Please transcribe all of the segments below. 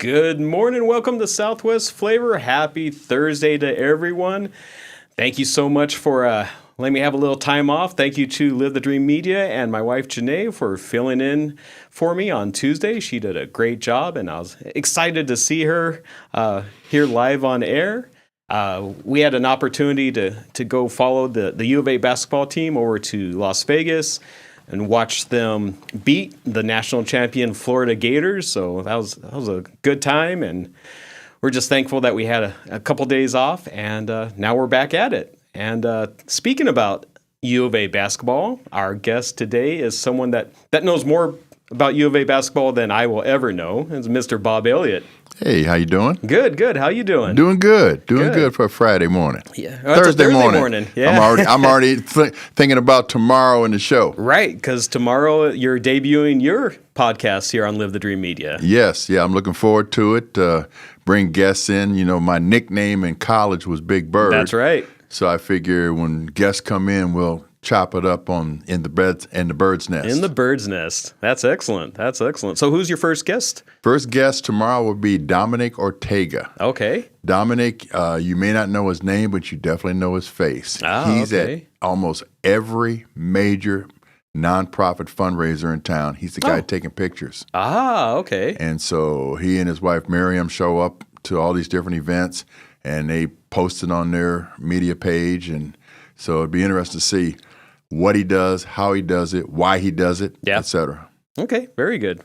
Good morning. Welcome to Southwest Flavor. Happy Thursday to everyone. Thank you so much for letting me have a little time off. Thank you to Live the Dream Media and my wife, Janae, for filling in for me on Tuesday. She did a great job, and I was excited to see her here live on air. We had an opportunity to go follow the U of A basketball team over to Las Vegas and watch them beat the national champion Florida Gators. So that was a good time, and we're just thankful that we had a couple days off, and now we're back at it. And speaking about U of A basketball, our guest today is someone that knows more about U of A basketball than I will ever know. It's Mr. Bob Elliott. Hey, how you doing? Good. How you doing? Doing good. Doing good for a Friday morning. Yeah, Thursday morning. Yeah, I'm already thinking about tomorrow in the show. Right, because tomorrow you're debuting your podcast here on Live the Dream Media. Yes, I'm looking forward to it. Bring guests in. You know, my nickname in college was Big Bird. That's right. So I figure when guests come in, we'll chop it up in the bird's nest. In the bird's nest. That's excellent. So who's your first guest? First guest tomorrow will be Dominic Ortega. Okay. Dominic, you may not know his name, but you definitely know his face. He's at almost every major nonprofit fundraiser in town. He's the guy taking pictures. Okay. And so he and his wife Miriam show up to all these different events, and they post it on their media page. And so it'd be interesting to see what he does, how he does it, why he does it, etc. Okay, very good.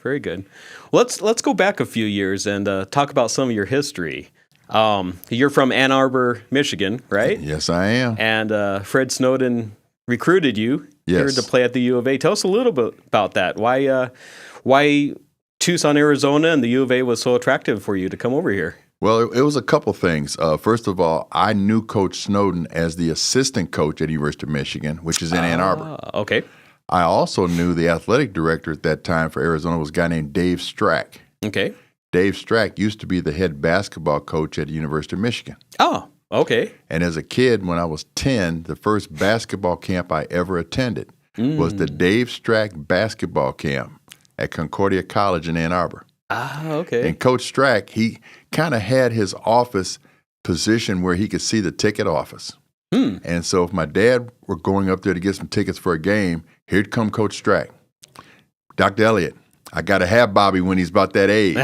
Let's go back a few years and talk about some of your history. You're from Ann Arbor, Michigan, right? Yes, I am. And Fred Snowden recruited you here to play at the U of A. Tell us a little bit about that. Why Tucson, Arizona, and the U of A was so attractive for you to come over here? Well, it was a couple things. First of all, I knew Coach Snowden as the assistant coach at the University of Michigan, which is in Ann Arbor. Okay. I also knew the athletic director at that time for Arizona was a guy named Dave Strack. Okay. Dave Strack used to be the head basketball coach at the University of Michigan. Oh, okay. And as a kid, when I was 10, the first basketball camp I ever attended was the Dave Strack basketball camp at Concordia College in Ann Arbor. Okay. And Coach Strack, he kind of had his office position where he could see the ticket office. And so if my dad were going up there to get some tickets for a game, here'd come Coach Strack. Dr. Elliott, I got to have Bobby when he's about that age.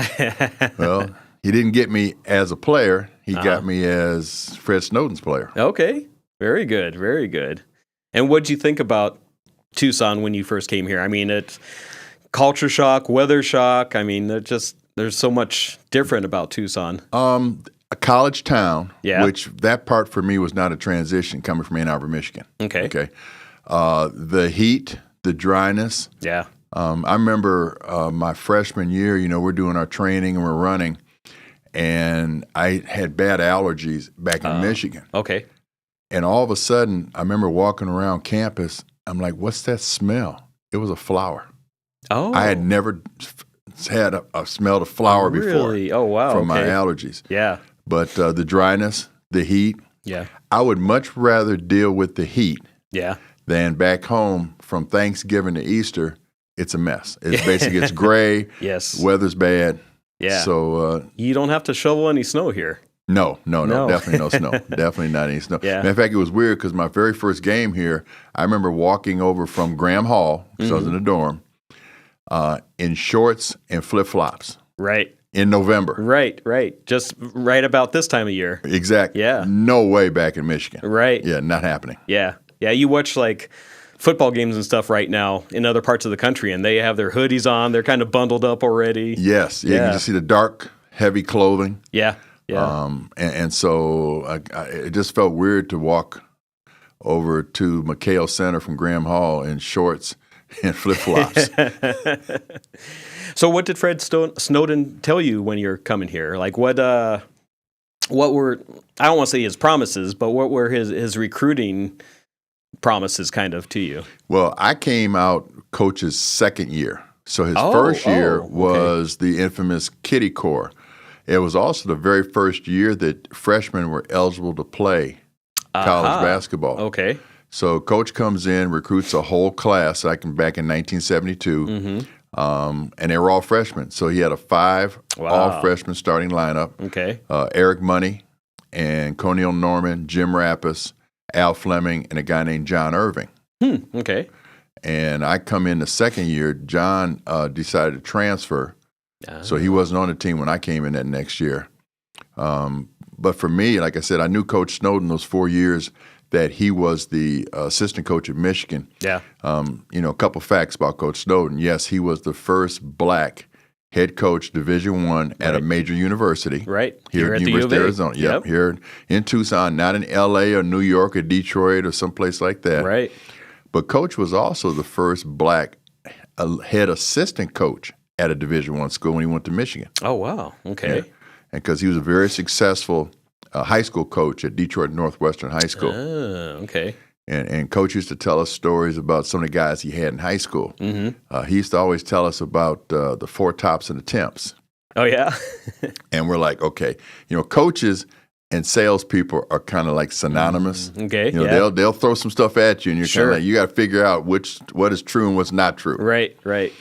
Well, he didn't get me as a player. He got me as Fred Snowden's player. Okay. Very good. And what'd you think about Tucson when you first came here? I mean, it's culture shock, weather shock. I mean, there's so much different about Tucson. A college town, Yeah. which that part for me was not a transition coming from Ann Arbor, Michigan. Okay. The heat, the dryness. Yeah. I remember my freshman year, we're doing our training and we're running, and I had bad allergies back in Michigan. Okay. And all of a sudden, I remember walking around campus. I'm like, what's that smell? It was a flower. Oh. I had never had a smelled a flower before. Really? Oh, wow. From my allergies. Yeah. But the dryness, the heat. Yeah. I would much rather deal with the heat than back home from Thanksgiving to Easter. It's a mess. It's basically, it's gray. Yes. Weather's bad. Yeah. So you don't have to shovel any snow here. No. Definitely no snow. Definitely not any snow. Yeah. Matter of fact, it was weird because my very first game here, I remember walking over from Graham Hall, because I was in the dorm, in shorts and flip-flops. Right. In November. Right. Just right about this time of year. Exactly. Yeah. No way back in Michigan. Right. Yeah, not happening. Yeah. You watch like football games and stuff right now in other parts of the country, and they have their hoodies on. They're kind of bundled up already. Yes. You can just see the dark, heavy clothing. Yeah. And so it just felt weird to walk over to McHale Center from Graham Hall in shorts and flip-flops. So what did Fred Snowden tell you when you're coming here? Like what were, I don't want to say his promises, but what were his recruiting promises kind of to you? Well, I came out Coach's second year. So his first year was the infamous Kiddie Corps. It was also the very first year that freshmen were eligible to play college basketball. Okay. So Coach comes in, recruits a whole class back in 1972. And they were all freshmen. So he had a 5 all-freshman starting lineup. Okay. Eric Money and Conneal Norman, Jim Rappas, Al Fleming, and a guy named John Irving. Okay. And I come in the second year. John decided to transfer, so he wasn't on the team when I came in that next year. But for me, like I said, I knew Coach Snowden those 4 years that he was the assistant coach at Michigan. Yeah. A couple facts about Coach Snowden. Yes, he was the first black head coach, Division I, at a major university. Right. Here at the University of Arizona. Yep. Here in Tucson, not in L.A. or New York or Detroit or someplace like that. Right. But Coach was also the first black head assistant coach at a Division I school when he went to Michigan. Oh, wow. Okay. Yeah. And because he was a very successful high school coach at Detroit Northwestern High School. Okay. And Coach used to tell us stories about some of the guys he had in high school. Mm-hmm. He used to always tell us about the four tops and the temps. Oh, yeah? And we're like, okay, coaches and salespeople are kind of like synonymous. Okay, they'll throw some stuff at you, and you're kind of like, you got to figure out what is true and what's not true. Right.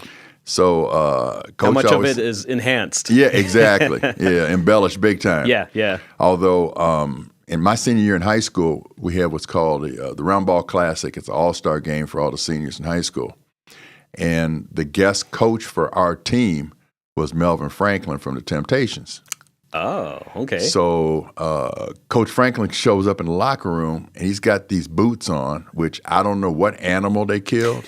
So, Coach how much of it is enhanced? Yeah, exactly. Yeah, embellished big time. Yeah. Although, in my senior year in high school, we had what's called the Round Ball Classic. It's an all-star game for all the seniors in high school. And the guest coach for our team was Melvin Franklin from the Temptations. Oh, okay. So Coach Franklin shows up in the locker room, and he's got these boots on, which I don't know what animal they killed.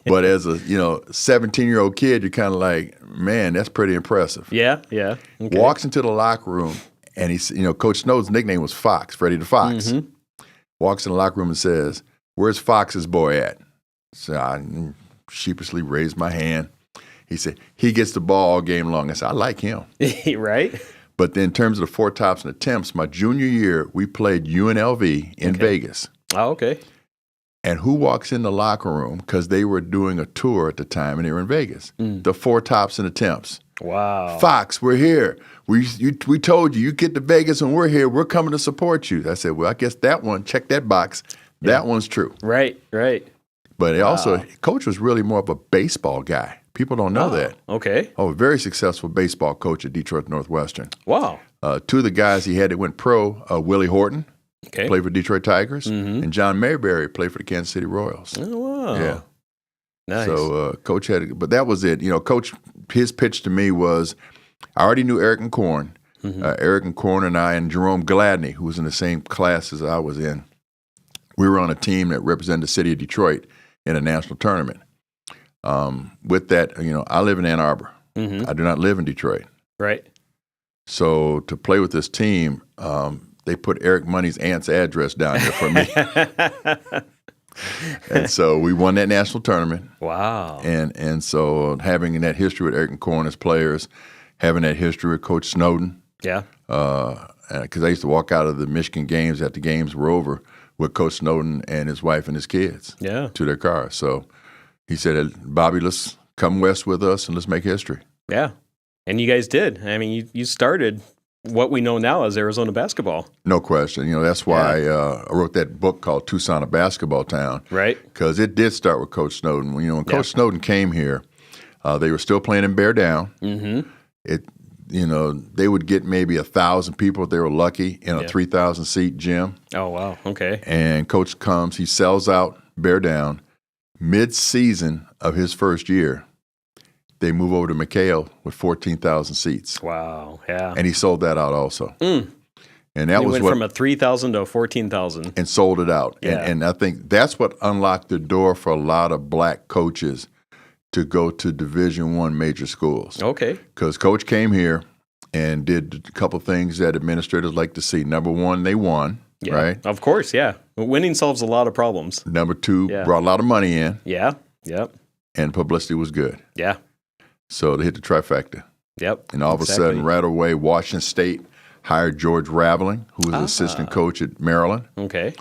But as a 17-year-old kid, you're kind of like, man, that's pretty impressive. Yeah. Okay. Walks into the locker room, and he's Coach Snowden's nickname was Fox, Freddie the Fox. Mm-hmm. Walks in the locker room and says, "Where's Fox's boy at?" So I sheepishly raised my hand. He said, "He gets the ball all game long." I said, "I like him." Right. But then in terms of the four tops and the temps, my junior year, we played UNLV in Vegas. Oh, okay. And who walks in the locker room, because they were doing a tour at the time and they were in Vegas? The four tops and the temps. Wow. "Fox, we're here. We told you get to Vegas and we're here. We're coming to support you." I said, "Well, I guess that one, check that box. That one's true." Right. But also, Coach was really more of a baseball guy. People don't know that. Okay. Oh, a very successful baseball coach at Detroit Northwestern. Wow. Two of the guys he had that went pro, Willie Horton, okay, played for Detroit Tigers, and John Mayberry played for the Kansas City Royals. Oh, wow. Yeah. Nice. So Coach but that was it. Coach, his pitch to me was, I already knew Erickson Korn. Erickson Korn and I and Jerome Gladney, who was in the same class as I was in, we were on a team that represented the city of Detroit in a national tournament. With that, I live in Ann Arbor. I do not live in Detroit. Right. So to play with this team, they put Eric Money's aunt's address down here for me. And so we won that national tournament. Wow. And so having that history with Erickson Korn as players, having that history with Coach Snowden. Yeah. Because I used to walk out of the Michigan games after the games were over with Coach Snowden and his wife and his kids to their car. So he said, "Bobby, let's come west with us and let's make history." Yeah. And you guys did. I mean, you started what we know now as Arizona basketball. No question. That's why I wrote that book called Tucson, a Basketball Town. Right. Because it did start with Coach Snowden. When Coach Snowden came here, they were still playing in Bear Down. Mm-hmm. They would get maybe 1,000 people if they were lucky in a 3,000-seat gym. Oh, wow. Okay. And Coach comes, he sells out Bear Down. Mid-season of his first year, they move over to McHale with 14,000 seats. Wow, yeah. And he sold that out also. And that was went from a 3,000 to 14,000. And sold it out. Yeah. And I think that's what unlocked the door for a lot of black coaches to go to Division I major schools. Okay. Because Coach came here and did a couple things that administrators like to see. Number one, they won, right? Of course, yeah. Winning solves a lot of problems. Number two, brought a lot of money in. Yeah, yep. And publicity was good. Yeah. So they hit the trifecta. Yep. And all of a sudden, right away, Washington State hired George Raveling, who was assistant coach at Maryland. Okay.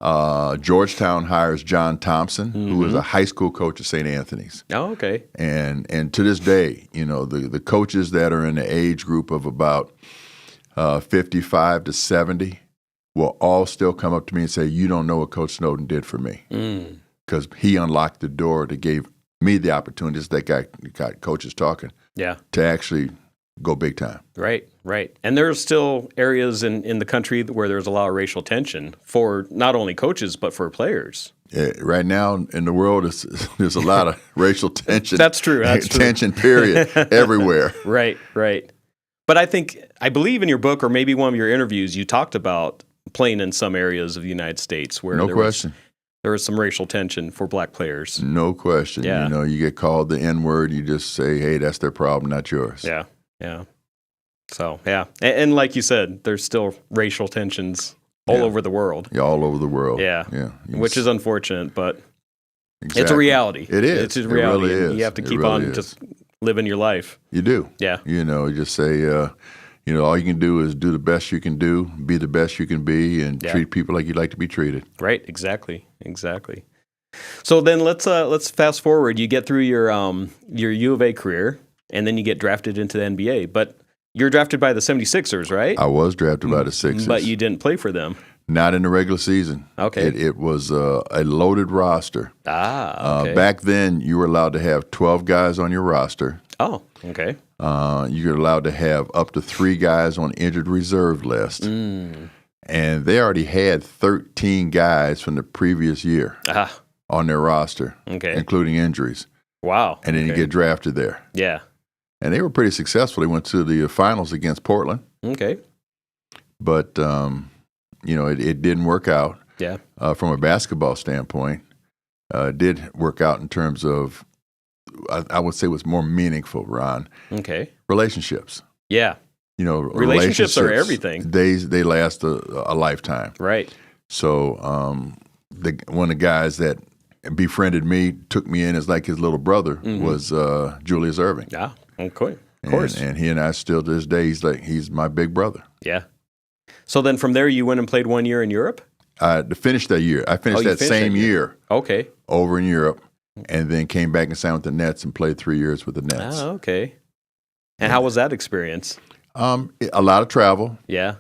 Georgetown hires John Thompson, who was a high school coach at St. Anthony's. Oh, okay. And to this day, the coaches that are in the age group of about 55 to 70 will all still come up to me and say, "You don't know what Coach Snowden did for me." Because he unlocked the door that gave me the opportunities that got coaches talking Yeah. to actually go big time. Right, right. And there's still areas in the country where there's a lot of racial tension for not only coaches, but for players. Right now in the world, there's a lot of racial tension. That's true. That's true. Tension, period, everywhere. Right, right. But I believe in your book, or maybe one of your interviews, you talked about playing in some areas of the United States where No question. There was some racial tension for black players. No question. Yeah. You know, you get called the N-word, you just say, hey, that's their problem, not yours. Yeah, yeah. So, yeah. And like you said, there's still racial tensions all over the world. Yeah, all over the world. Yeah. Yeah. Which is unfortunate, but exactly. it's a reality. It is. It's a reality. It really is. You have to It keep really on is. just living your life. You do. Yeah. You know, you just say, you know, all you can do is do the best you can do, be the best you can be, and treat people like you'd like to be treated. Right. Exactly. So then let's fast forward. You get through your U of A career, and then you get drafted into the NBA. But you're drafted by the 76ers, right? I was drafted by the Sixers. But you didn't play for them. Not in the regular season. Okay. It was a loaded roster. Okay. Back then, you were allowed to have 12 guys on your roster. Oh, okay. You were allowed to have up to 3 guys on injured reserve list. And they already had 13 guys from the previous year on their roster, including injuries. Wow. And then you get drafted there. Yeah. And they were pretty successful. They went to the finals against Portland. Okay. But, you know, it didn't work out. Yeah. From a basketball standpoint. It did work out in terms of, I would say what's more meaningful, Ron. Okay. Relationships. Yeah. You know, relationships are everything. They last a lifetime. Right. So one of the guys that befriended me, took me in as like his little brother, was Julius Erving. Yeah, okay. Of course. And he and I still to this day, he's my big brother. Yeah. So then from there, you went and played 1 year in Europe? To finish that year. I finished that same year. Okay. Over in Europe, and then came back and signed with the Nets and played 3 years with the Nets. Oh, okay. And how was that experience? A lot of travel. Yeah.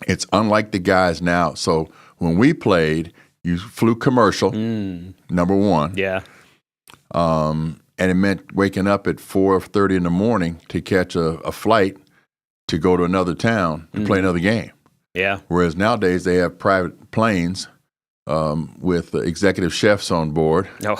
It's unlike the guys now. So when we played, you flew commercial, number one. Yeah. And it meant waking up at 4:30 in the morning to catch a flight to go to another town and play another game. Yeah. Whereas nowadays they have private planes with executive chefs on board. No.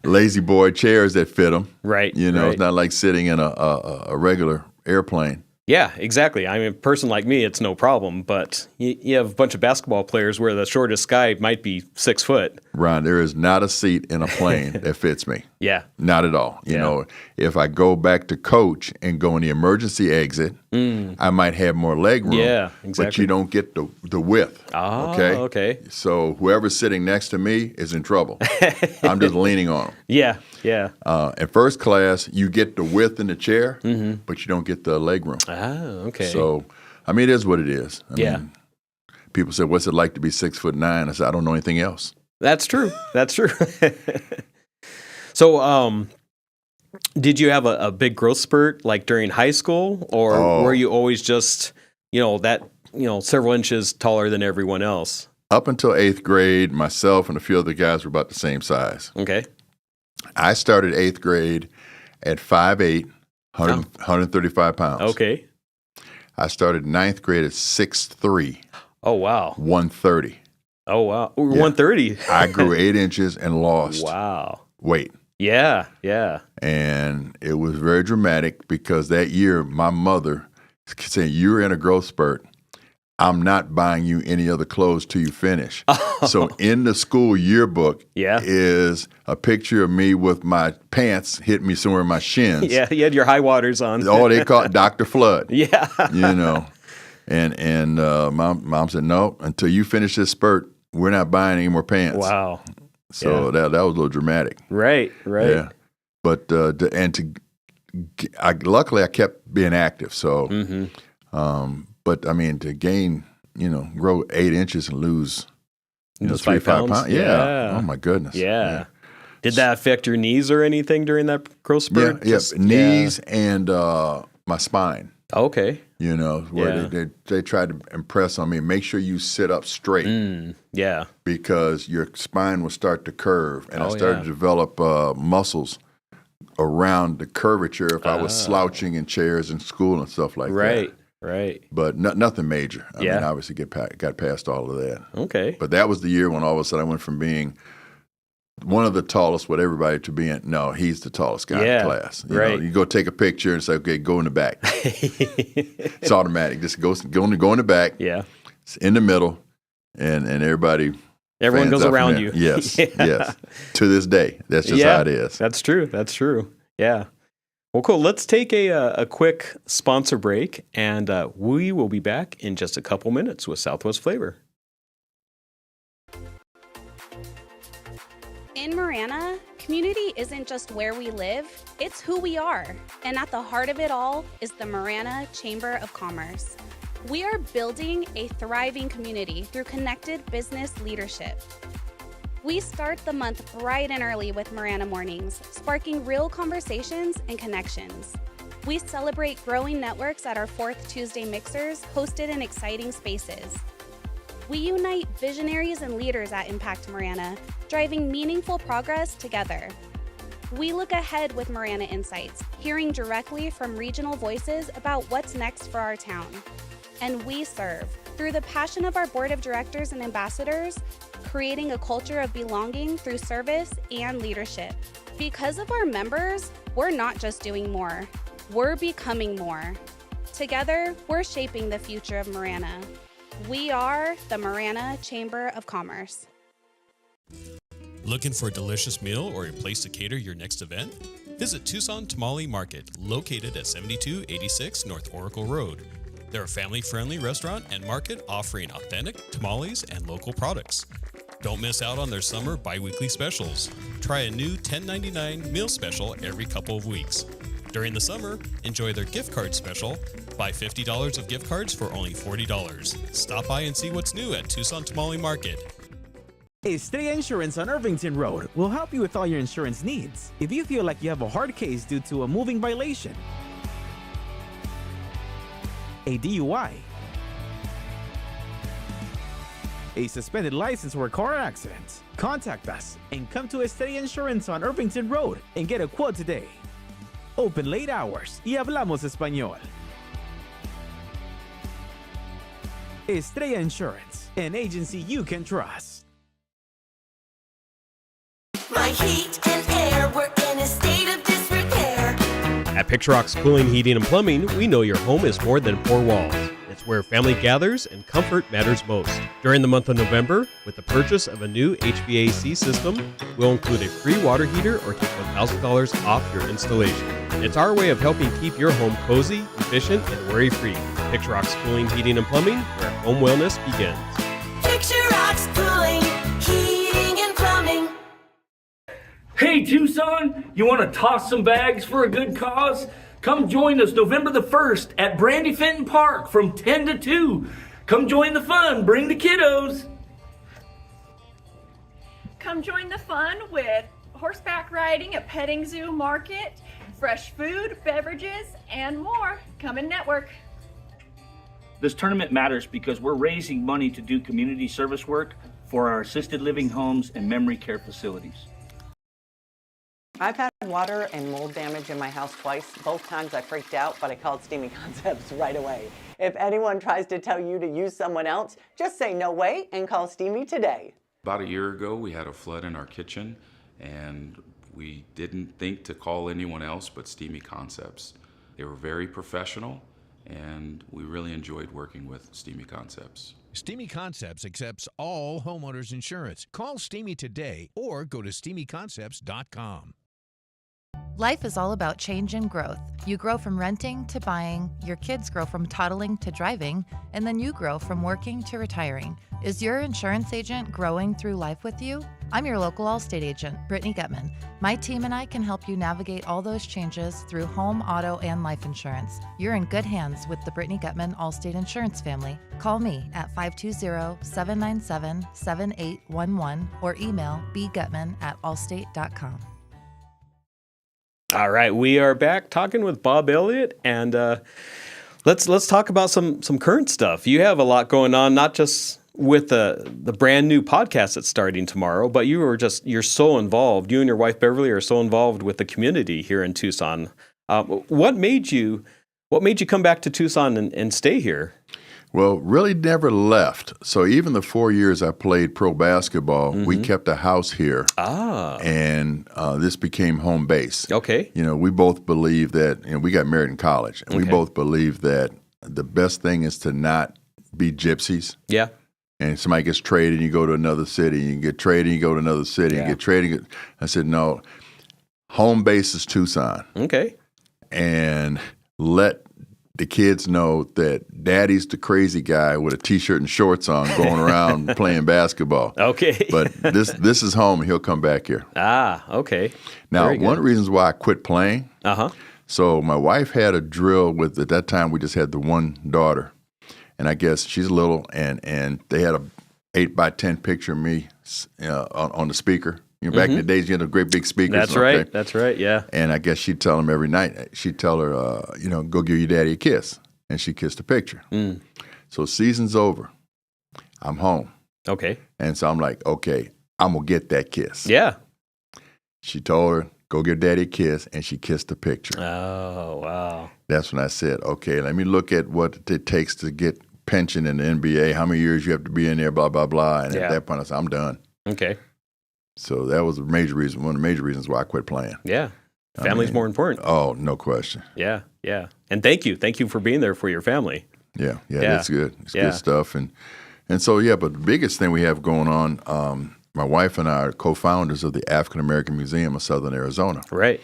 Lazy boy chairs that fit them. Right. You know, right. It's not like sitting in a regular airplane. Yeah, exactly. I mean, a person like me, it's no problem. But you have a bunch of basketball players where the shortest guy might be 6 foot. Ron, there is not a seat in a plane that fits me. Yeah. Not at all. You know, if I go back to coach and go in the emergency exit, I might have more leg room. Yeah, exactly. But you don't get the width. Oh, okay? okay. So whoever's sitting next to me is in trouble. I'm just leaning on them. Yeah, yeah. In first class, you get the width in the chair, but you don't get the leg room. Oh, okay. So, I mean, it is what it is. I Yeah. mean, people say, what's it like to be 6'9"? I said, I don't know anything else. That's true. That's true. So, did you have a big growth spurt like during high school, or were you always just, several inches taller than everyone else? Up until 8th grade, myself and a few other guys were about the same size. Okay. I started 8th grade at 5'8", 135 pounds. Okay. I started 9th grade at 6'3", Oh, wow. 130. Oh, wow. 130. I grew 8 inches and lost weight. Yeah, yeah. And it was very dramatic because that year my mother said, you're in a growth spurt. I'm not buying you any other clothes till you finish. So in the school yearbook is a picture of me with my pants hitting me somewhere in my shins. Yeah, you had your high waters on. Oh, they call it Dr. Flood. Yeah. You know. And mom said, no, until you finish this spurt, we're not buying any more pants. Wow. So that was a little dramatic. Right. Yeah. But luckily I kept being active. So, but I mean to gain, grow 8 inches and lose, 3 to 5 pounds. Yeah. Oh my goodness. Yeah. Did that affect your knees or anything during that growth spurt? Yeah. Knees and my spine. Okay. You know, where Yeah. they tried to impress on me, make sure you sit up straight Yeah. because your spine will start to curve. And I Oh, started yeah. to develop muscles around the curvature if I was slouching in chairs in school and stuff like that. Right. But nothing major. I Yeah. mean, obviously got past all of that. Okay. But that was the year when all of a sudden I went from being one of the tallest with everybody to being, no, he's the tallest guy in the class. You know, you go take a picture and say, okay, go in the back. It's automatic. Just go in the back. Yeah. It's in the middle, and everybody. Everyone goes fans out from around there. you. Yes, Yeah. yes. To this day, that's just how it is. That's true. Yeah. Well, cool. Let's take a quick sponsor break, and we will be back in just a couple minutes with Southwest Flavor. In Marana, community isn't just where we live, it's who we are. And at the heart of it all is the Marana Chamber of Commerce. We are building a thriving community through connected business leadership. We start the month bright and early with Marana Mornings, sparking real conversations and connections. We celebrate growing networks at our 4th Tuesday mixers, hosted in exciting spaces. We unite visionaries and leaders at Impact Marana, driving meaningful progress together. We look ahead with Marana Insights, hearing directly from regional voices about what's next for our town. And we serve, through the passion of our board of directors and ambassadors, creating a culture of belonging through service and leadership. Because of our members, we're not just doing more, we're becoming more. Together, we're shaping the future of Marana. We are the Marana Chamber of Commerce. Looking for a delicious meal or a place to cater your next event? Visit Tucson Tamale Market, located at 7286 North Oracle Road. They're a family-friendly restaurant and market offering authentic tamales and local products. Don't miss out on their summer bi-weekly specials. Try a new $10.99 meal special every couple of weeks. During the summer, enjoy their gift card special. Buy $50 of gift cards for only $40. Stop by and see what's new at Tucson Tamale Market. Estrella Insurance on Irvington Road will help you with all your insurance needs. If you feel like you have a hard case due to a moving violation, a DUI, a suspended license or a car accident, contact us and come to Estrella Insurance on Irvington Road and get a quote today. Open late hours y hablamos español. Estrella Insurance, an agency you can trust. My heat and air were in a state of disrepair. At Picture Rocks Cooling, Heating, and Plumbing, we know your home is more than four walls. It's where family gathers and comfort matters most. During the month of November, with the purchase of a new HVAC system, we'll include a free water heater or take $1,000 off your installation. It's our way of helping keep your home cozy, efficient, and worry-free. Picture Rocks Cooling, Heating, and Plumbing, where home wellness begins. Picture Rocks Cooling, Heating, and Plumbing. Hey Tucson, you want to toss some bags for a good cause? Come join us November the 1st at Brandy Fenton Park from 10 to 2. Come join the fun, bring the kiddos. Come join the fun with horseback riding, a petting zoo market, fresh food, beverages, and more. Come and network. This tournament matters because we're raising money to do community service work for our assisted living homes and memory care facilities. I've had water and mold damage in my house twice. Both times I freaked out, but I called Steamy Concepts right away. If anyone tries to tell you to use someone else, just say no way and call Steamy today. About a year ago, we had a flood in our kitchen, and we didn't think to call anyone else but Steamy Concepts. They were very professional, and we really enjoyed working with Steamy Concepts. Steamy Concepts accepts all homeowners insurance. Call Steamy today or go to steamyconcepts.com. Life is all about change and growth. You grow from renting to buying, your kids grow from toddling to driving, and then you grow from working to retiring. Is your insurance agent growing through life with you? I'm your local Allstate agent, Brittany Gutman. My team and I can help you navigate all those changes through home, auto, and life insurance. You're in good hands with the Brittany Gutman Allstate Insurance family. Call me at 520-797-7811 or email bgutman@allstate.com. All right, we are back talking with Bob Elliott, and Let's talk about some current stuff. You have a lot going on, not just with the brand new podcast that's starting tomorrow, but you're so involved. You and your wife Beverly are so involved with the community here in Tucson. What made you come back to Tucson and stay here? Well, really never left. So even the 4 years I played pro basketball, we kept a house here. And this became home base. Okay. We both believe that, we got married in college, and we both believe that the best thing is to not be gypsies. Yeah. And somebody gets traded, and you go to another city. You get traded, and you go to another city. You get traded. I said, no, home base is Tucson. Okay. And let the kids know that daddy's the crazy guy with a T-shirt and shorts on going around playing basketball. Okay. But this is home, and he'll come back here. Okay. Now, one of the reasons why I quit playing, so my wife had a drill with, at that time, we just had the one daughter. And I guess she's little, and they had a 8x10 picture of me on the speaker. Back in the days, you had a great big speakers. That's right. That's right. Yeah. And I guess she'd tell him every night. She'd tell her, go give your daddy a kiss, and she kissed the picture. So season's over. I'm home. Okay. And so I'm like, okay, I'm gonna get that kiss. Yeah. She told her, go give daddy a kiss, and she kissed the picture. Oh, wow. That's when I said, okay, let me look at what it takes to get pension in the NBA, how many years you have to be in there, blah, blah, blah. And at that point, I said, I'm done. Okay. So that was a major reason, one of the major reasons why I quit playing. Yeah. Family's more important. Oh, no question. Yeah, yeah. And thank you. Thank you for being there for your family. Yeah, that's good. It's good stuff. And so, but the biggest thing we have going on, my wife and I are co-founders of the African American Museum of Southern Arizona. Right.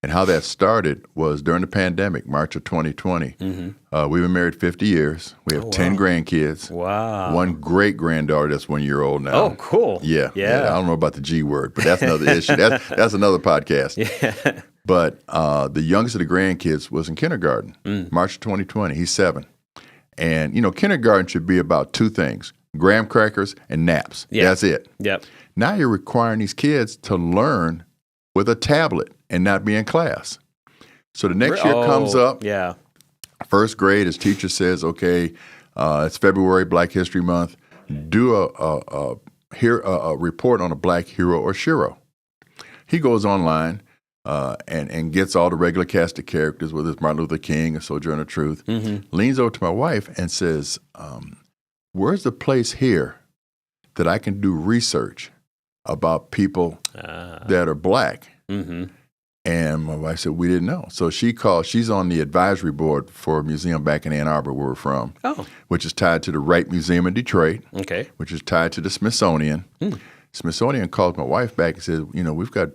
And how that started was during the pandemic, March of 2020. We've been married 50 years. We have 10 grandkids. Wow. One great-granddaughter that's 1 year old now. Oh, cool. Yeah. I don't know about the G word, but that's another issue. That's another podcast. Yeah. But the youngest of the grandkids was in kindergarten, March of 2020. He's 7. And, kindergarten should be about two things, graham crackers and naps. Yeah. That's it. Yep. Now you're requiring these kids to learn with a tablet and not be in class. So the next year comes up. Yeah. First grade, his teacher says, okay, it's February, Black History Month. Do a report on a black hero or shero. He goes online and gets all the regular cast of characters, whether it's Martin Luther King or Sojourner Truth, leans over to my wife and says, where's the place here that I can do research about people that are black? And my wife said, we didn't know. So she called. She's on the advisory board for a museum back in Ann Arbor where we're from, which is tied to the Wright Museum in Detroit, which is tied to the Smithsonian. Smithsonian called my wife back and said, we've got,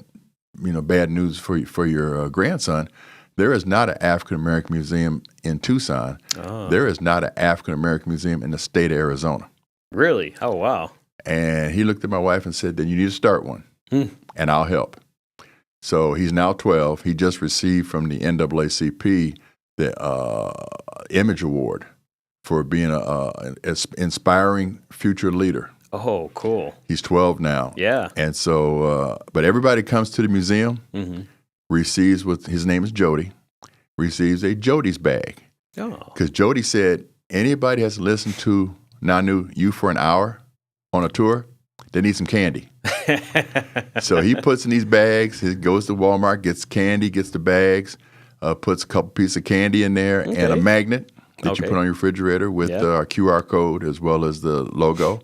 bad news for your grandson. There is not an African-American museum in Tucson. There is not an African-American museum in the state of Arizona. Really? Oh, wow. And he looked at my wife and said, then you need to start one, and I'll help. So he's now 12. He just received from the NAACP the Image Award for being an inspiring future leader. Oh, cool. He's 12 now. Yeah. And so, but everybody comes to the museum, receives his name is Jody, receives a Jody's bag. Because Jody said, anybody has listened to Nanu You for an hour on a tour, they need some candy. So he puts in these bags. He goes to Walmart, gets candy, gets the bags, puts a couple pieces of candy in there and a magnet that you put on your refrigerator with our QR code as well as the logo.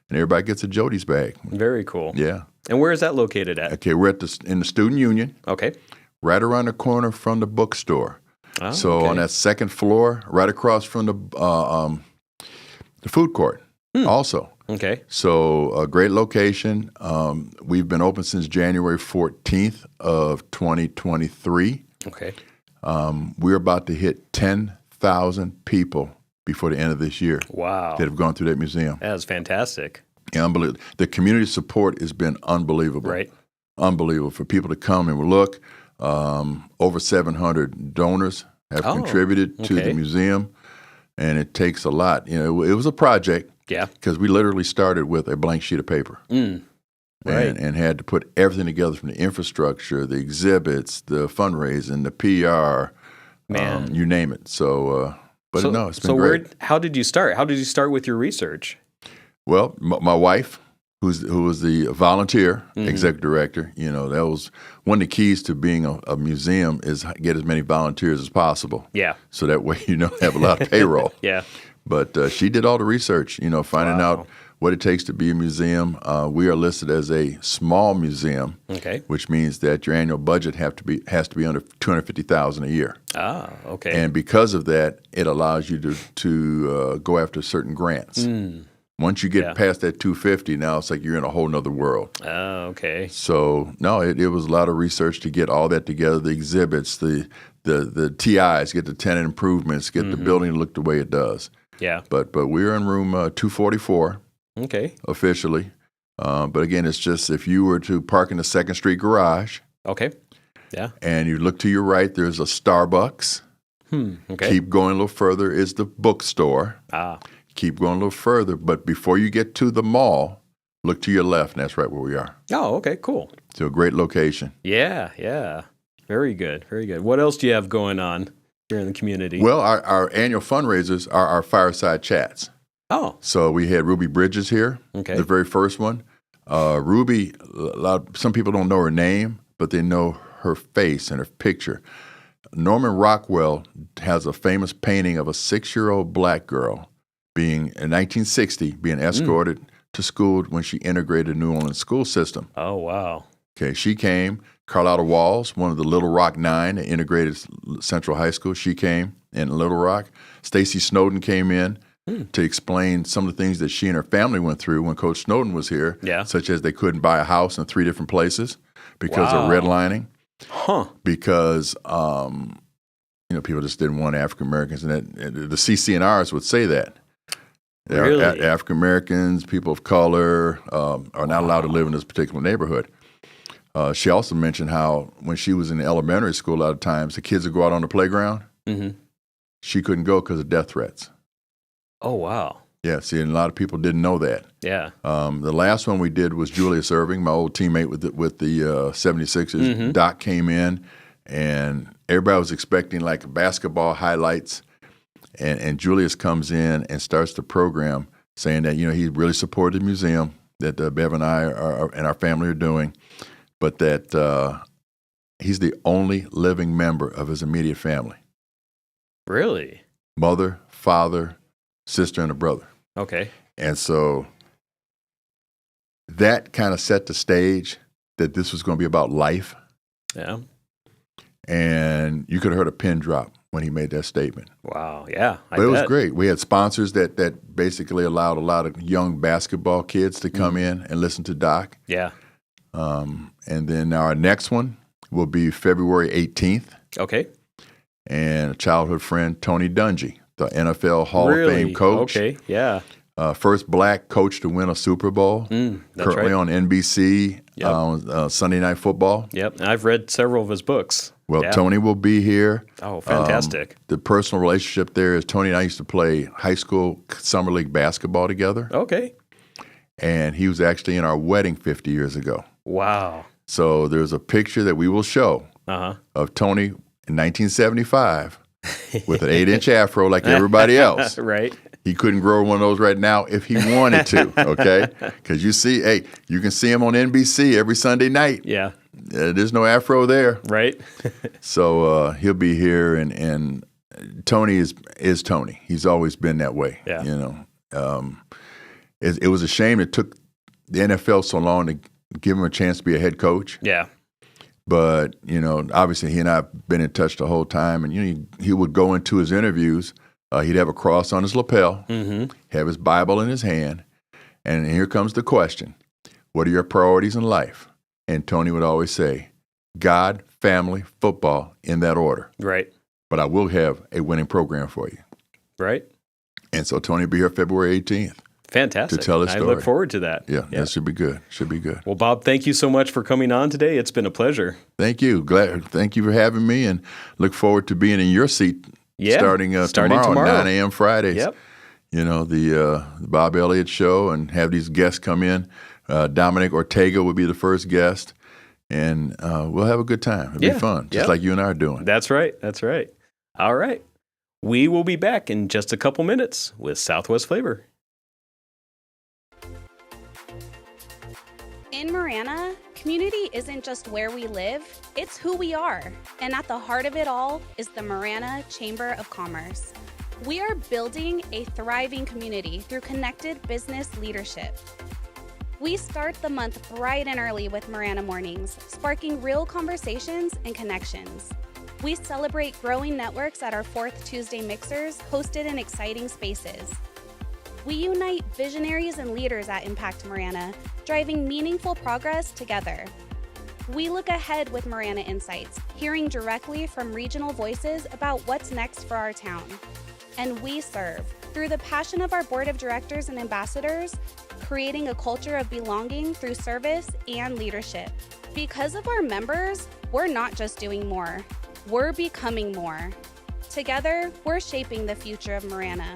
And everybody gets a Jody's bag. Very cool. Yeah. And where is that located at? Okay, we're in the Student Union. Okay. Right around the corner from the bookstore. On that second floor, right across from the food court also. Okay. So a great location. We've been open since January 14th of 2023. Okay. We're about to hit 10,000 people before the end of this year. Wow. That have gone through that museum. That is fantastic. Yeah, unbelievable. The community support has been unbelievable. Right. Unbelievable for people to come and look. Over 700 donors have contributed to the museum, and it takes a lot. It was a project. Yeah. Because we literally started with a blank sheet of paper. Right. And had to put everything together from the infrastructure, the exhibits, the fundraising, the PR, you name it. So But no, it's been great. How did you start? How did you start with your research? Well, my wife, who was the volunteer executive director, that was one of the keys to being a museum is get as many volunteers as possible. Yeah. So that way you don't have a lot of payroll. Yeah. But she did all the research, finding out what it takes to be a museum. We are listed as a small museum, which means that your annual budget has to be under $250,000 a year. Ah, okay. And because of that, it allows you to go after certain grants. Once you get past that 250, now it's like you're in a whole nother world. Oh, okay. So no, it was a lot of research to get all that together, the exhibits, the TIs, get the tenant improvements, get the building to look the way it does. Yeah. But we're in room 244. Okay. Officially. But again, it's just if you were to park in the 2nd Street garage. Okay. Yeah. And you look to your right, there's a Starbucks. Okay. Keep going a little further is the bookstore. Ah. Keep going a little further. But before you get to the mall, look to your left, and that's right where we are. Oh, okay, cool. So a great location. Yeah, yeah. Very good, very good. What else do you have going on here in the community? Well, our annual fundraisers are our fireside chats. Oh. So we had Ruby Bridges here, the very first one. Ruby, some people don't know her name, but they know her face and her picture. Norman Rockwell has a famous painting of a 6-year-old black girl in 1960 being escorted to school when she integrated the New Orleans school system. Oh, wow. Okay, she came. Carlotta Walls, one of the Little Rock 9, the integrated Central High School, she came in Little Rock. Stacy Snowden came in to explain some of the things that she and her family went through when Coach Snowden was here, such as they couldn't buy a house in 3 different places because of redlining. Because people just didn't want African Americans, and the CCNRs would say that. Really? African Americans, people of color are not allowed to live in this particular neighborhood. She also mentioned how when she was in elementary school, a lot of times the kids would go out on the playground. She couldn't go because of death threats. Oh, wow. Yeah, see, and a lot of people didn't know that. Yeah. The last one we did was Julius Erving, my old teammate with the 76ers. Doc came in, and everybody was expecting like basketball highlights. And Julius comes in and starts the program saying that, he really supported the museum that Bev and I and our family are doing, but that he's the only living member of his immediate family. Really? Mother, father, sister, and a brother. Okay. And so that kind of set the stage that this was going to be about life. Yeah. And you could have heard a pin drop when he made that statement. Wow, yeah. But it was great. We had sponsors that basically allowed a lot of young basketball kids to come in and listen to Doc. Yeah. And then our next one will be February 18th. Okay. And a childhood friend, Tony Dungy, the NFL Hall of Fame coach. Okay, yeah. First black coach to win a Super Bowl. That's currently right. on NBC on Sunday Night Football. Yep, and I've read several of his books. Well, Tony will be here. Oh, fantastic. The personal relationship there is Tony and I used to play high school summer league basketball together. Okay. And he was actually in our wedding 50 years ago. Wow. So there's a picture that we will show of Tony in 1975 with an 8-inch afro like everybody else. Right. He couldn't grow one of those right now if he wanted to, okay? Because you can see him on NBC every Sunday night. Yeah. There's no afro there. Right. So he'll be here, and Tony is Tony. He's always been that way. Yeah. It was a shame it took the NFL so long to give him a chance to be a head coach. Yeah. But, obviously he and I have been in touch the whole time, and he would go into his interviews. He'd have a cross on his lapel, have his Bible in his hand, and here comes the question: what are your priorities in life? And Tony would always say, God, family, football, in that order. Right. But I will have a winning program for you. Right. And so Tony will be here February 18th. Fantastic. To tell his story. I look forward to that. Yeah, that should be good. Should be good. Well, Bob, thank you so much for coming on today. It's been a pleasure. Thank you. Thank you for having me, and look forward to being in your seat starting tomorrow, 9 a.m. Fridays. Yep. The Bob Elliott show, and have these guests come in. Dominic Ortega will be the first guest, and we'll have a good time. It'll be fun, just like you and I are doing. That's right. That's right. All right. We will be back in just a couple minutes with Southwest Flavor. In Marana, community isn't just where we live, it's who we are. And at the heart of it all is the Marana Chamber of Commerce. We are building a thriving community through connected business leadership. We start the month bright and early with Marana Mornings, sparking real conversations and connections. We celebrate growing networks at our 4th Tuesday mixers, hosted in exciting spaces. We unite visionaries and leaders at Impact Marana, driving meaningful progress together. We look ahead with Marana Insights, hearing directly from regional voices about what's next for our town. And we serve, through the passion of our board of directors and ambassadors, creating a culture of belonging through service and leadership. Because of our members, we're not just doing more, we're becoming more. Together, we're shaping the future of Marana.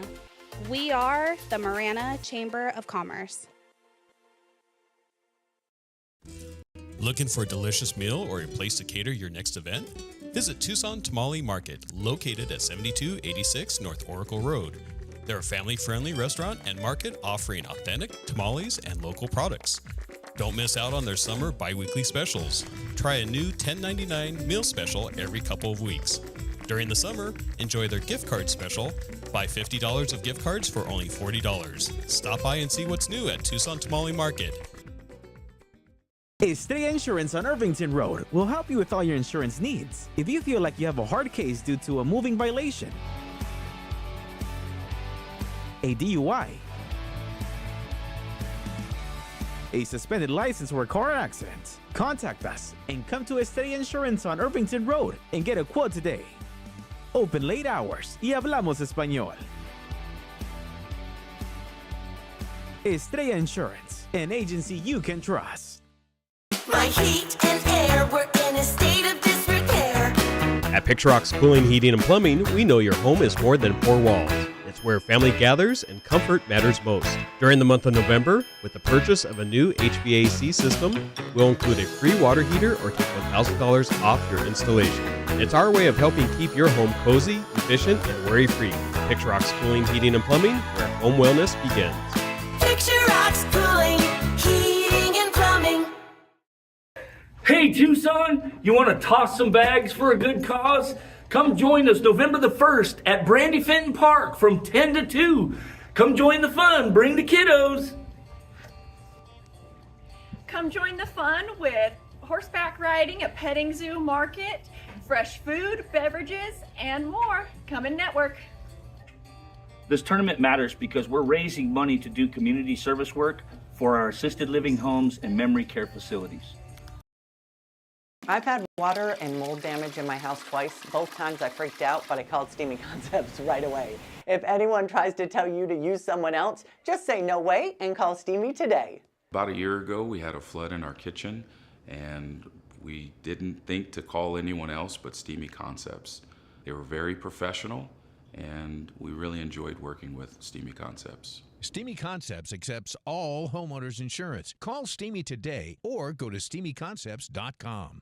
We are the Marana Chamber of Commerce. Looking for a delicious meal or a place to cater your next event? Visit Tucson Tamale Market, located at 7286 North Oracle Road. They're a family-friendly restaurant and market offering authentic tamales and local products. Don't miss out on their summer bi-weekly specials. Try a new $10.99 meal special every couple of weeks. During the summer, enjoy their gift card special. Buy $50 of gift cards for only $40. Stop by and see what's new at Tucson Tamale Market. Estrella Insurance on Irvington Road will help you with all your insurance needs. If you feel like you have a hard case due to a moving violation, a DUI, a suspended license or a car accident, contact us and come to Estrella Insurance on Irvington Road and get a quote today. Open late hours y hablamos español. Estrella Insurance, an agency you can trust. My heat and air were in a state of disrepair. At Picture Rocks Cooling, Heating, and Plumbing, we know your home is more than four walls. It's where family gathers and comfort matters most. During the month of November, with the purchase of a new HVAC system, we'll include a free water heater or take $1,000 off your installation. It's our way of helping keep your home cozy, efficient, and worry-free. Picture Rocks Cooling, Heating, and Plumbing, where home wellness begins. Picture Rocks Cooling, Heating, and Plumbing. Hey Tucson, you want to toss some bags for a good cause? Come join us November the 1st at Brandy Fenton Park from 10 to 2. Come join the fun, bring the kiddos. Come join the fun with horseback riding at Petting Zoo Market, fresh food, beverages, and more. Come and network. This tournament matters because we're raising money to do community service work for our assisted living homes and memory care facilities. I've had water and mold damage in my house twice. Both times I freaked out, but I called Steamy Concepts right away. If anyone tries to tell you to use someone else, just say no way and call Steamy today. About a year ago, we had a flood in our kitchen, and we didn't think to call anyone else but Steamy Concepts. They were very professional, and we really enjoyed working with Steamy Concepts. Steamy Concepts accepts all homeowners insurance. Call Steamy today or go to steamyconcepts.com.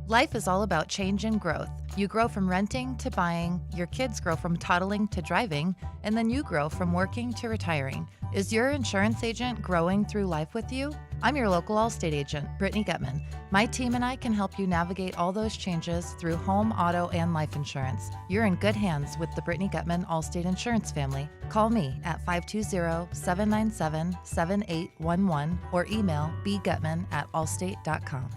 Life is all about change and growth. You grow from renting to buying, your kids grow from toddling to driving, and then you grow from working to retiring. Is your insurance agent growing through life with you? I'm your local Allstate agent, Brittany Gutman. My team and I can help you navigate all those changes through home, auto, and life insurance. You're in good hands with the Brittany Gutman Allstate Insurance family. Call me at 520-797-7811 or email bgutman@allstate.com.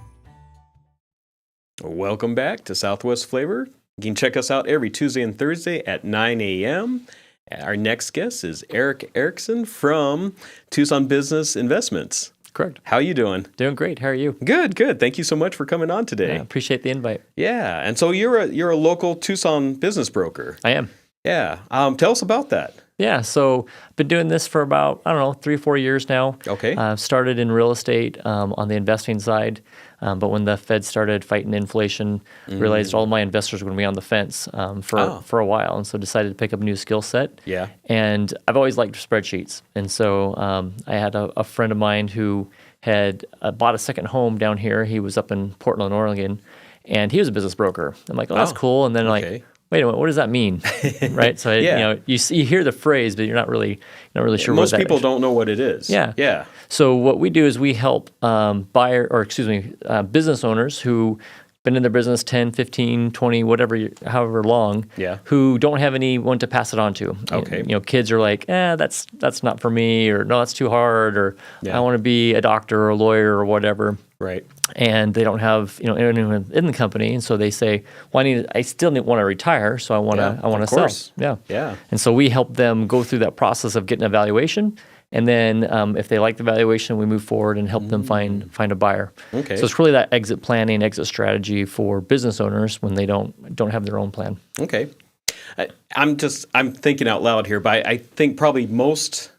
Welcome back to Southwest Flavor. You can check us out every Tuesday and Thursday at 9 a.m. Our next guest is Erickson from Tucson Business Investments. Correct. How you doing? Doing great. How are you? Good, good. Thank you so much for coming on today. Yeah, appreciate the invite. Yeah, and so you're a local Tucson business broker. I am. Yeah. Tell us about that. Yeah, so I've been doing this for about, 3 or 4 years now. Okay. Started in real estate on the investing side, but when the Fed started fighting inflation, realized all of my investors were going to be on the fence for a while, and so decided to pick up a new skill set. Yeah. And I've always liked spreadsheets, and so I had a friend of mine who had bought a second home down here. He was up in Portland, Oregon, and he was a business broker. I'm like, oh, that's cool. And then wait a minute, what does that mean? Right? So you hear the phrase, but you're not really sure. Most what that people is. don't know what it is. Yeah. So what we do is we help business owners who been in their business 10, 15, 20, however long, who don't have anyone to pass it on to. Okay. Kids are like, that's not for me, or no, that's too hard, or I want to be a doctor or a lawyer or whatever. Right. And they don't have anyone in the company, and so they say, well, I still want to retire, so I want to sell. Yeah. And so we help them go through that process of getting a valuation. And then if they like the valuation, we move forward and help them find a buyer. Okay. So it's really that exit planning, exit strategy for business owners when they don't have their own plan. Okay. I'm thinking out loud here, but I think probably most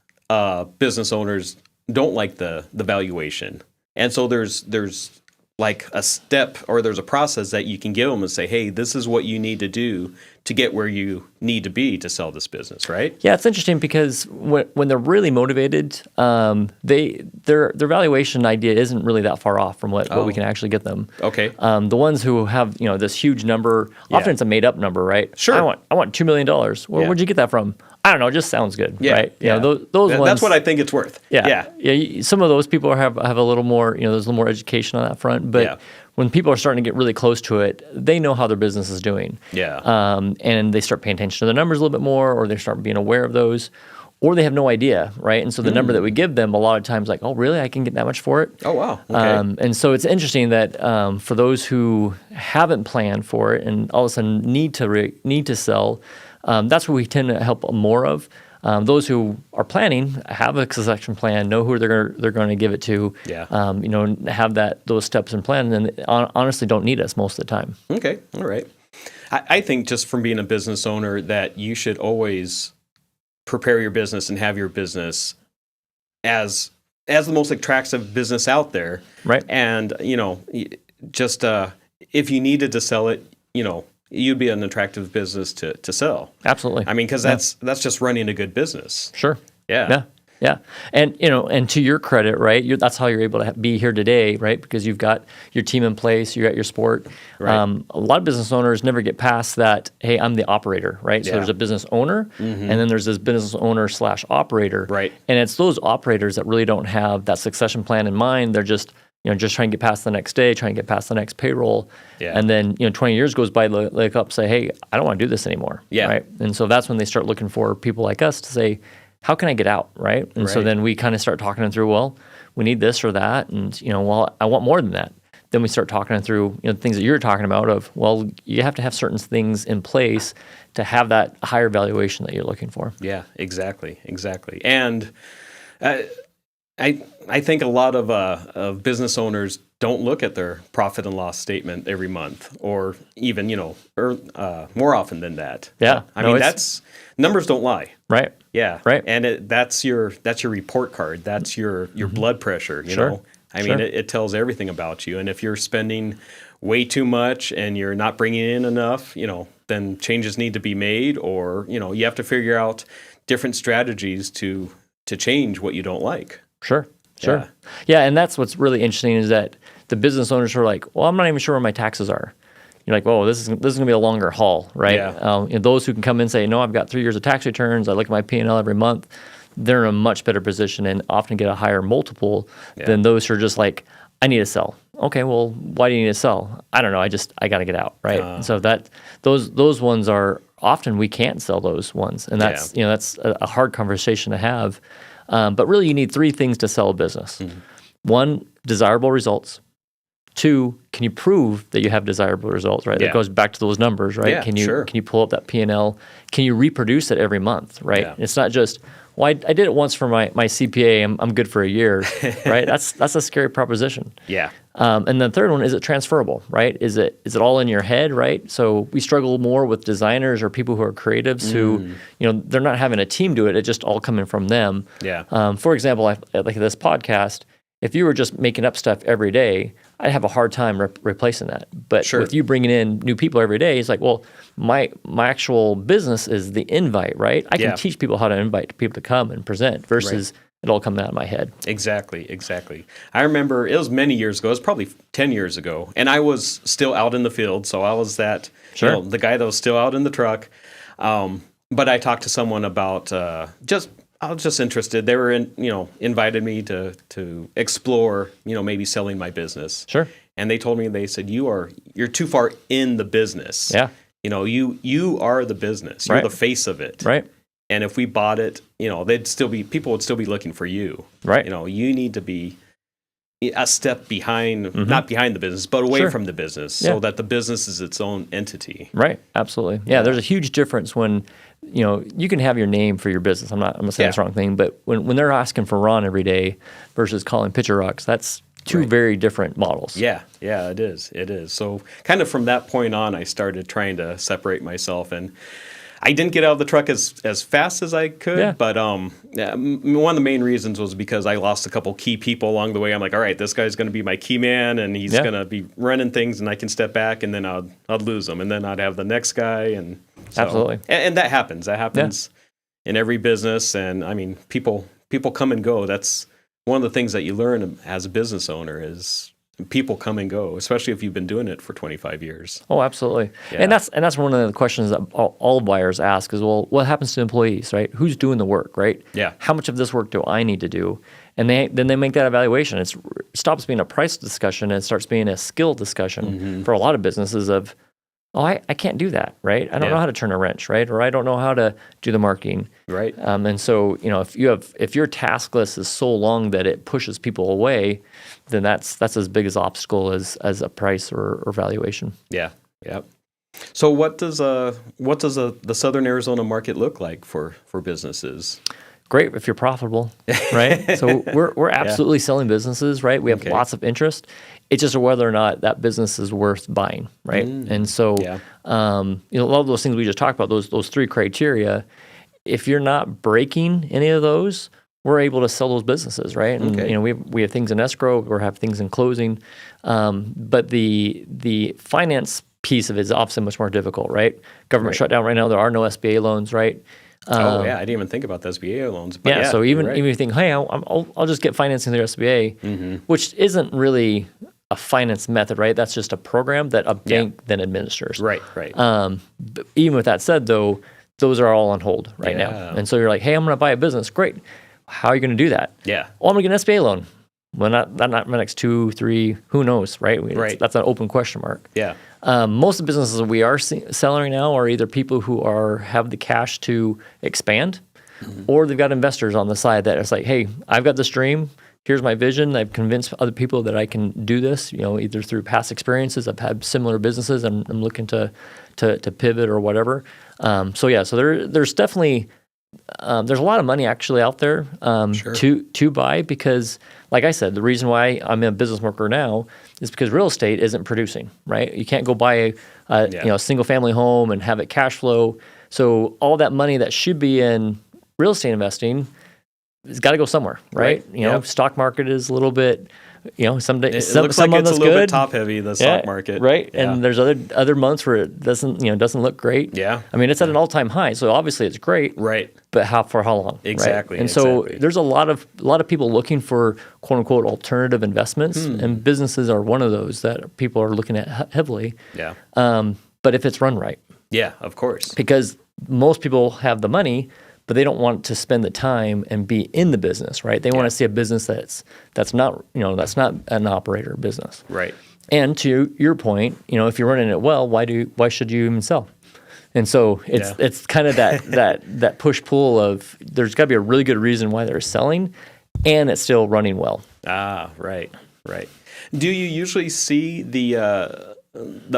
business owners don't like the valuation. And so there's like a step or there's a process that you can give them and say, hey, this is what you need to do to get where you need to be to sell this business, right? Yeah, it's interesting because when they're really motivated, their valuation idea isn't really that far off from what we can actually get them. Okay. The ones who have this huge number, often it's a made up number, right? Sure. I want $2 million. Well, where'd you get that from? I don't know. It just sounds good, right? Those ones. That's what I think it's worth. Yeah. Some of those people have a little more, there's a little more education on that front. But when people are starting to get really close to it, they know how their business is doing. Yeah. And they start paying attention to the numbers a little bit more, or they start being aware of those, or they have no idea, right? And so the number that we give them a lot of times, like, oh, really? I can get that much for it? Oh, wow. Okay. And so it's interesting that for those who haven't planned for it and all of a sudden need to sell, that's what we tend to help more of. Those who are planning have a succession plan, know who they're going to give it to, have those steps in plan, and honestly don't need us most of the time. Okay, all right. I think just from being a business owner that you should always prepare your business and have your business as the most attractive business out there, right? And just if you needed to sell it, you'd be an attractive business to sell. Absolutely. I mean, because that's just running a good business. Sure. Yeah. Yeah. And, and to your credit, right, that's how you're able to be here today, right? Because you've got your team in place, you're at your sport. Right. A lot of business owners never get past that, hey, I'm the operator, right? So Yeah. there's a business owner, and then there's this business owner / operator. Right. And it's those operators that really don't have that succession plan in mind. They're just trying to get past the next day, trying to get past the next payroll. Yeah. And then, 20 years goes by, they look up, say, hey, I don't want to do this anymore. Yeah. Right. And so that's when they start looking for people like us to say, how can I get out? Right. And so Right. then we kind of start talking them through, well, we need this or that. And, well, I want more than that. Then we start talking them through, things that you're talking about of, well, you have to have certain things in place to have that higher valuation that you're looking for. Yeah, exactly. And I think a lot of business owners don't look at their profit and loss statement every month, or even more often than that. Yeah, I mean that's numbers don't lie. Right. Yeah. Right. And that's your report card. That's your blood pressure. You Sure. know. I mean, it tells everything about you. And if you're spending way too much and you're not bringing in enough, then changes need to be made, or you have to figure out different strategies to change what you don't like. Sure. Yeah, and that's what's really interesting is that the business owners are like, well, I'm not even sure where my taxes are. You're like, whoa, this is going to be a longer haul, right? Yeah. Those who can come in and say, no, I've got 3 years of tax returns. I look at my P&L every month. They're in a much better position and often get a higher multiple than those who are just like, I need to sell. Okay, well, why do you need to sell? I don't know. I got to get out, right? And so those ones are often we can't sell those ones, and that's that's a hard conversation to have. But really, you need 3 things to sell a business. Mm-hmm. 1, desirable results. 2, can you prove that you have desirable results, right? Yeah. That goes back to those numbers, right? Yeah, Can you sure. can you pull up that P&L? Can you reproduce it every month, right? Yeah. It's not just, well, I did it once for my CPA, I'm good for a year, right? That's a scary proposition. Yeah. And the third one, is it transferable, right? Is it all in your head, right? So we struggle more with designers or people who are creatives who, they're not having a team do it. It's just all coming from them. Yeah. For example, like this podcast, if you were just making up stuff every day, I'd have a hard time replacing that. But Sure. with you bringing in new people every day, it's like, well, my actual business is the invite, right? I can teach people how to invite people to come and present versus it all come out of my head. Exactly. I remember it was many years ago. It was probably 10 years ago, and I was still out in the field, so I was that the guy that was still out in the truck. But I talked to someone about I was just interested. They were invited me to explore, maybe selling my business. Sure. And they told me, they said, you're too far in the business. Yeah. You are the business. You're the face of it. Right. And if we bought it, people would still be looking for you. Right. You need to be a step behind, not behind the business, but away from the business, so that the business is its own entity. Right. Absolutely. Yeah. There's a huge difference when, you can have your name for your business. I'm not saying that's the wrong thing, but when they're asking for Ron every day versus calling Pitcher Rocks, that's two very different models. Yeah, it is. So kind of from that point on, I started trying to separate myself, and I didn't get out of the truck as fast as I could, but one of the main reasons was because I lost a couple key people along the way. I'm like, all right, this guy's going to be my key man, and he's going to be running things, and I can step back, and then I'd lose him, and then I'd have the next guy, and so, absolutely, and that happens. That happens in every business, and I mean, people come and go. That's one of the things that you learn as a business owner is people come and go, especially if you've been doing it for 25 years. Oh, absolutely. Yeah. And that's one of the questions that all buyers ask is, well, what happens to employees, right? Who's doing the work, right? Yeah. How much of this work do I need to do? And then they make that evaluation. It stops being a price discussion and it starts being a skill discussion for a lot of businesses of, I can't do that, right? I don't know how to turn a wrench, right? Or I don't know how to do the marketing. Right. And so, if your task list is so long that it pushes people away, then that's as big as obstacle as a price or valuation. Yeah. So what does the Southern Arizona market look like for businesses? Great if you're profitable, right? So we're absolutely selling businesses, right? We have lots of interest. It's just whether or not that business is worth buying, right? And so, a lot of those things we just talked about, those three criteria, if you're not breaking any of those, we're able to sell those businesses, right? And we have things in escrow, we have things in closing, but the finance piece of it is obviously much more difficult, right? Government shutdown right now. There are no SBA loans, right? I didn't even think about the SBA loans. But so even if you think, hey, I'll just get financing through SBA, which isn't really a finance method, right? That's just a program that a bank then administers. Right. But even with that said, though, those are all on hold right now. And so you're like, hey, I'm going to buy a business. Great. How are you going to do that? Yeah. Well, I'm going to get an SBA loan. Well, not the next 2, 3, who knows, right? That's an open question mark. Yeah. Most of the businesses that we are selling right now are either people who have the cash to expand, or they've got investors on the side that it's like, hey, I've got this dream. Here's my vision. I've convinced other people that I can do this. Either through past experiences. I've had similar businesses, and I'm looking to pivot or whatever. So there's definitely there's a lot of money actually out there to buy because, like I said, the reason why I'm a business worker now is because real estate isn't producing, right? You can't go buy a single family home and have it cash flow. So all that money that should be in real estate investing has got to go somewhere, right? Stock market is a little bit, some days it looks some like it's months a little good. bit top heavy, the stock market, right? Yeah. And there's other months where it doesn't look great. Yeah, I mean it's at an all-time high, so obviously it's great, right? But for how long? Exactly. Right? And so there's a lot of people looking for quote unquote alternative investments, and businesses are one of those that people are looking at heavily. Yeah. But if it's run right. Yeah, of course. Because most people have the money, but they don't want to spend the time and be in the business, right? They want to see a business that's not an operator business. Right. And to your point, if you're running it well, why should you even sell? And so it's kind of that push pull of there's got to be a really good reason why they're selling, and it's still running well. Ah, right. Do you usually see the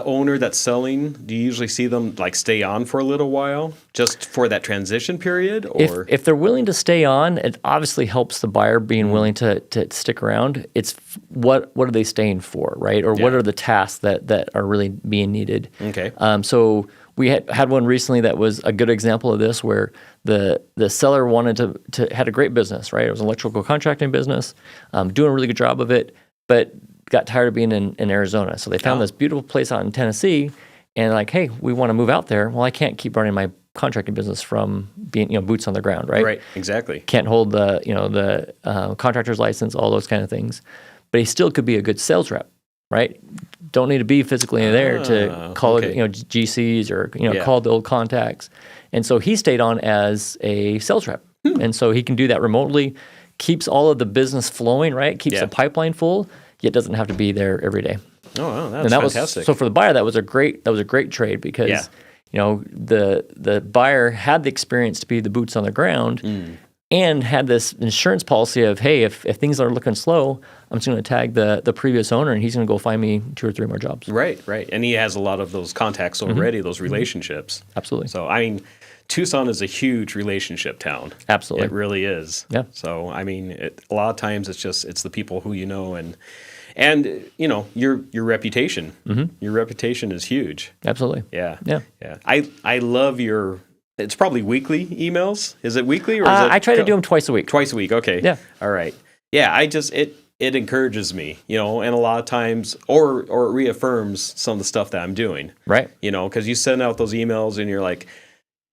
owner that's selling? Do you usually see them like stay on for a little while, just for that transition period? Or if they're willing to stay on, it obviously helps the buyer being willing to stick around. It's what are they staying for, right? Or what are the tasks that are really being needed? Okay. So we had one recently that was a good example of this, where the seller wanted to had a great business, right? It was an electrical contracting business, doing a really good job of it, but got tired of being in Arizona. So they found this beautiful place out in Tennessee, and like, hey, we want to move out there. Well, I can't keep running my contracting business from being, boots on the ground, right? Right, exactly. Can't hold the contractor's license, all those kind of things. But he still could be a good sales rep, right? Don't need to be physically there to call it, GCs or, call the old contacts. And so he stayed on as a sales rep. And so he can do that remotely, keeps all of the business flowing, right? Keeps the pipeline full, yet doesn't have to be there every day. Oh, wow, that's fantastic. So for the buyer, that was a great trade because the buyer had the experience to be the boots on the ground and had this insurance policy of, hey, if things are looking slow, I'm just going to tag the previous owner and he's going to go find me 2 or 3 more jobs. Right. And he has a lot of those contacts already, those relationships. Absolutely. So, I mean, Tucson is a huge relationship town. Absolutely. It really is. Yeah. So, I mean, a lot of times it's the people who you know and your reputation. Your reputation is huge. Absolutely. Yeah. Yeah. I love your. It's probably weekly emails. Is it weekly or is it? I try to do them twice a week. Twice a week. Okay. Yeah. All right. Yeah. It encourages me, and a lot of times, or it reaffirms some of the stuff that I'm doing. Right. Because you send out those emails and you're like,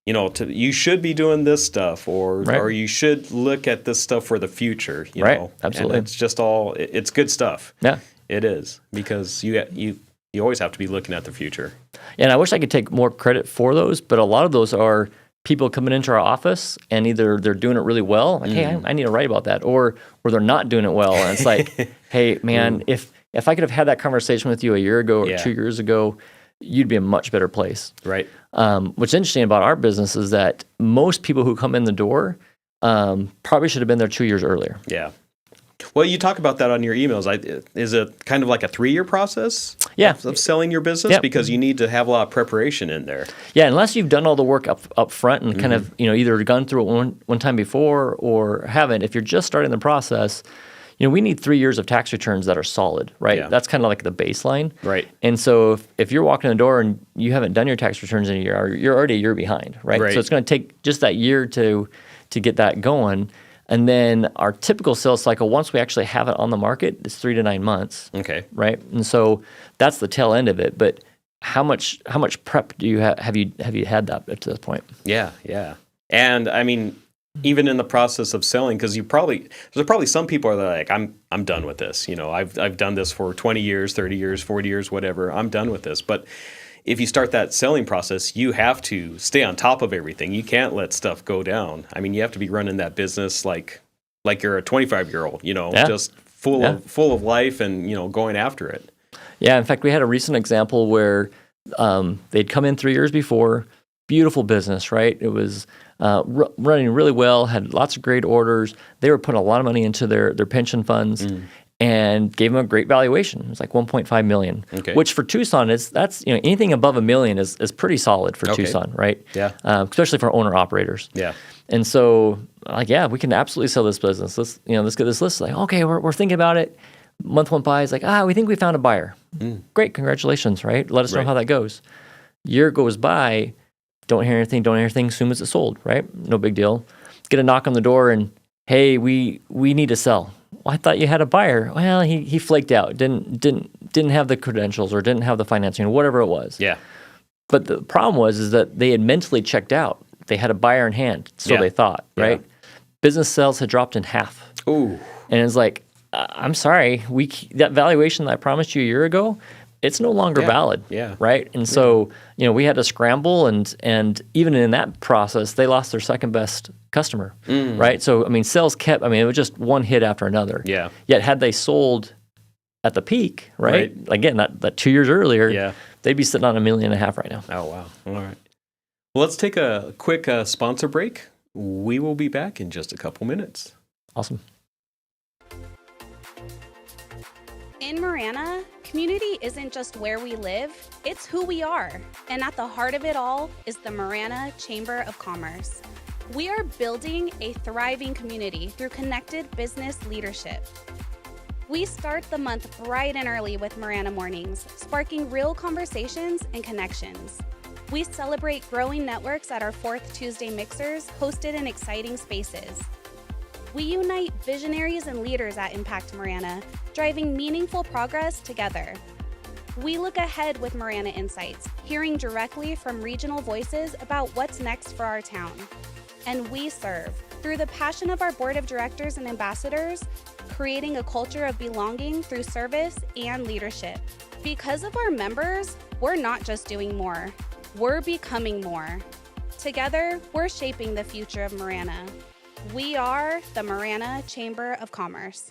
you should be doing this stuff, or you should look at this stuff for the future. You know? Absolutely. And it's just it's good stuff. Yeah. It is, because you always have to be looking at the future. And I wish I could take more credit for those, but a lot of those are people coming into our office and either they're doing it really well, like, hey, I need to write about that, or they're not doing it well. And it's like, hey, man, if I could have had that conversation with you a year ago or 2 years ago, you'd be in a much better place. Right. What's interesting about our business is that most people who come in the door probably should have been there 2 years earlier. Yeah. Well, you talk about that on your emails. Is it kind of like a 3-year process of selling your business? Because you need to have a lot of preparation in there. Yeah, unless you've done all the work up front and kind of either gone through it one time before or haven't. If you're just starting the process, we need 3 years of tax returns that are solid, right? Yeah. That's kind of like the baseline. Right. And so if you're walking in the door and you haven't done your tax returns in a year, you're already a year behind, right? So it's going to take just that year to get that going. And then our typical sales cycle, once we actually have it on the market, is 3 to 9 months. Okay. Right. And so that's the tail end of it. But how much prep do you have you had that up to this point? Yeah. And I mean, even in the process of selling, because there's probably some people that are like, I'm done with this. I've done this for 20 years, 30 years, 40 years, whatever. I'm done with this. But if you start that selling process, you have to stay on top of everything. You can't let stuff go down. I mean, you have to be running that business like you're a 25-year-old, just full of life and, going after it. Yeah. In fact, we had a recent example where they'd come in 3 years before, beautiful business, right? It was running really well, had lots of great orders. They were putting a lot of money into their pension funds. And gave them a great valuation. It was like $1.5 million, which for Tucson that's anything above $1 million is pretty solid for Tucson, right? Yeah. Especially for owner operators. Yeah. And so, we can absolutely sell this business. Let's get this list. Like, okay, we're thinking about it. Month went by. It's like, we think we found a buyer. Great, congratulations, right? Let us know how that goes. Year goes by, don't hear anything. Assume it's sold, right? No big deal. Get a knock on the door and, hey, we need to sell. Well, I thought you had a buyer. Well, he flaked out. Didn't have the credentials or didn't have the financing or whatever it was. Yeah. But the problem is that they had mentally checked out. They had a buyer in hand, so they thought, right? Yeah. Business sales had dropped in half. Ooh. And it's like, I'm sorry, that valuation that I promised you a year ago, it's no longer valid. Yeah. Right. And so, we had to scramble and even in that process, they lost their second best customer. Right. So, sales kept, it was just one hit after another. Yeah. Yet had they sold at the peak, right? Again, that 2 years earlier, they'd be sitting on $1.5 million right now. Oh, wow. All right. Well, let's take a quick sponsor break. We will be back in just a couple minutes. Awesome. In Marana, community isn't just where we live, it's who we are. And at the heart of it all is the Marana Chamber of Commerce. We are building a thriving community through connected business leadership. We start the month bright and early with Marana Mornings, sparking real conversations and connections. We celebrate growing networks at our 4th Tuesday mixers hosted in exciting spaces. We unite visionaries and leaders at Impact Marana, driving meaningful progress together. We look ahead with Marana Insights, hearing directly from regional voices about what's next for our town. And we serve through the passion of our board of directors and ambassadors, creating a culture of belonging through service and leadership. Because of our members, we're not just doing more, we're becoming more. Together, we're shaping the future of Marana. We are the Marana Chamber of Commerce.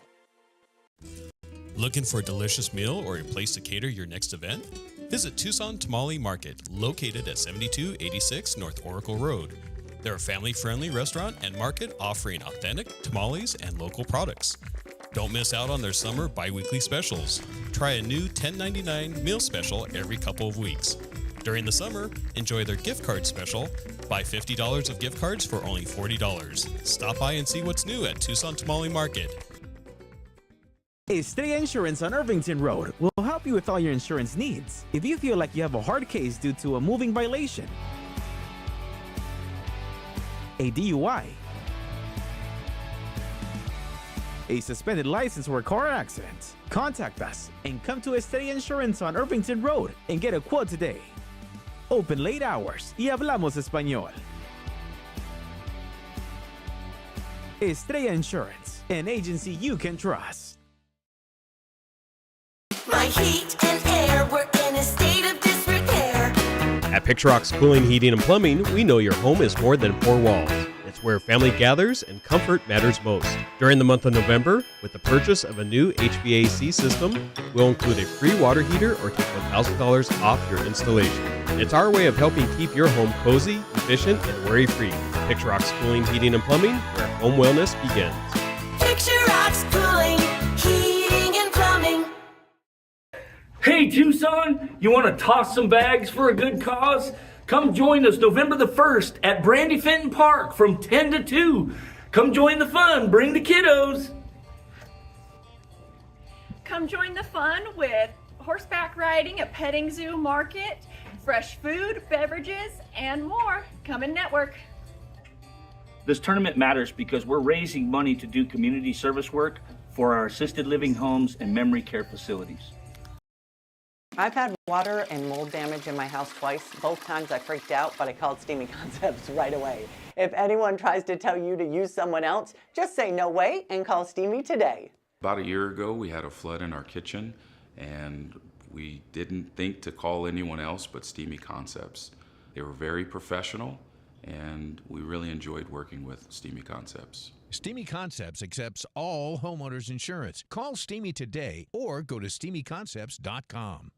Looking for a delicious meal or a place to cater your next event? Visit Tucson Tamale Market, located at 7286 North Oracle Road. They're a family-friendly restaurant and market offering authentic tamales and local products. Don't miss out on their summer bi-weekly specials. Try a new $10.99 meal special every couple of weeks. During the summer, enjoy their gift card special. Buy $50 of gift cards for only $40. Stop by and see what's new at Tucson Tamale Market. Estrella Insurance on Irvington Road will help you with all your insurance needs. If you feel like you have a hard case due to a moving violation, a DUI, a suspended license or a car accident, contact us and come to Estrella Insurance on Irvington Road and get a quote today. Open late hours y hablamos español. Estrella Insurance, an agency you can trust. My heat and air were in a state of disrepair. At Picturox Cooling, Heating, and Plumbing, we know your home is more than four walls. It's where family gathers and comfort matters most. During the month of November, with the purchase of a new HVAC system, we'll include a free water heater or take $1,000 off your installation. It's our way of helping keep your home cozy, efficient, and worry-free. Picturox Cooling, Heating, and Plumbing, where home wellness begins. Picturox Cooling, Heating, and Plumbing. Hey Tucson, you want to toss some bags for a good cause? Come join us November the 1st at Brandy Fenton Park from 10 to 2. Come join the fun, bring the kiddos. Come join the fun with horseback riding, a petting zoo market, fresh food, beverages, and more. Come and network. This tournament matters because we're raising money to do community service work for our assisted living homes and memory care facilities. I've had water and mold damage in my house twice. Both times I freaked out, but I called Steamy Concepts right away. If anyone tries to tell you to use someone else, just say no way and call Steamy today. About a year ago, we had a flood in our kitchen, and we didn't think to call anyone else but Steamy Concepts. They were very professional, and we really enjoyed working with Steamy Concepts. Steamy Concepts accepts all homeowners insurance. Call Steamy today or go to steamyconcepts.com.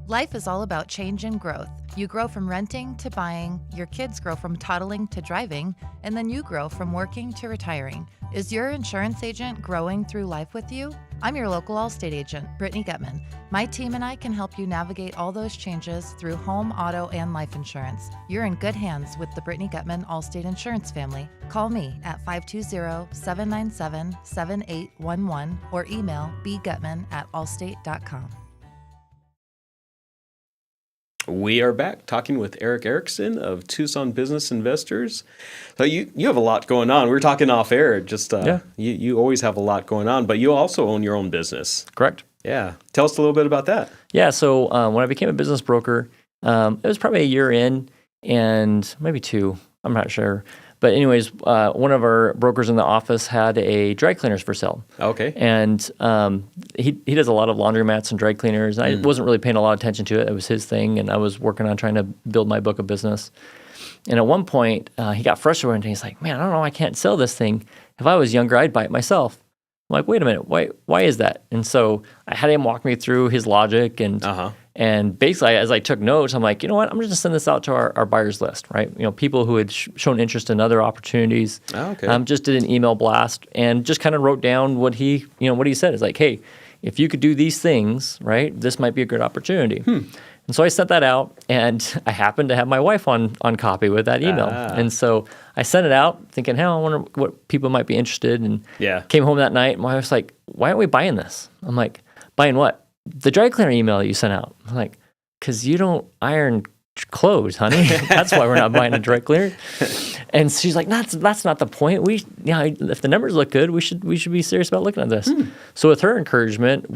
Life is all about change and growth. You grow from renting to buying, your kids grow from toddling to driving, and then you grow from working to retiring. Is your insurance agent growing through life with you? I'm your local Allstate agent, Brittany Gutman. My team and I can help you navigate all those changes through home, auto, and life insurance. You're in good hands with the Brittany Gutman Allstate Insurance family. Call me at 520-797-7811 or email bgutman@allstate.com. We are back talking with Eric Erickson of Tucson Business Investors. So you have a lot going on. We were talking off air. Just you always have a lot going on, but you also own your own business. Correct. Yeah. Tell us a little bit about that. Yeah. So when I became a business broker, it was probably a year in, and maybe two. I'm not sure. But anyways, one of our brokers in the office had a dry cleaners for sale. Okay. And he does a lot of laundromats and dry cleaners. I wasn't really paying a lot of attention to it. It was his thing, and I was working on trying to build my book of business. And at one point, he got frustrated, and he's like, man, I don't know, I can't sell this thing. If I was younger, I'd buy it myself. I'm like, wait a minute, why is that? And so I had him walk me through his logic, and basically, as I took notes, I'm like, you know what? I'm going to send this out to our buyers list, right? You know, people who had shown interest in other opportunities. Just did an email blast and just kind of wrote down what he said. It's like, hey, if you could do these things, right, this might be a good opportunity. And so I sent that out, and I happened to have my wife on copy with that email. And so I sent it out thinking, hell, I wonder what people might be interested in. Came home that night, and my wife's like, why aren't we buying this? I'm like, buying what? The dry cleaner email that you sent out. I'm like, because you don't iron clothes, honey. That's why we're not buying a dry cleaner. And she's like, that's not the point. If the numbers look good, we should be serious about looking at this. So with her encouragement,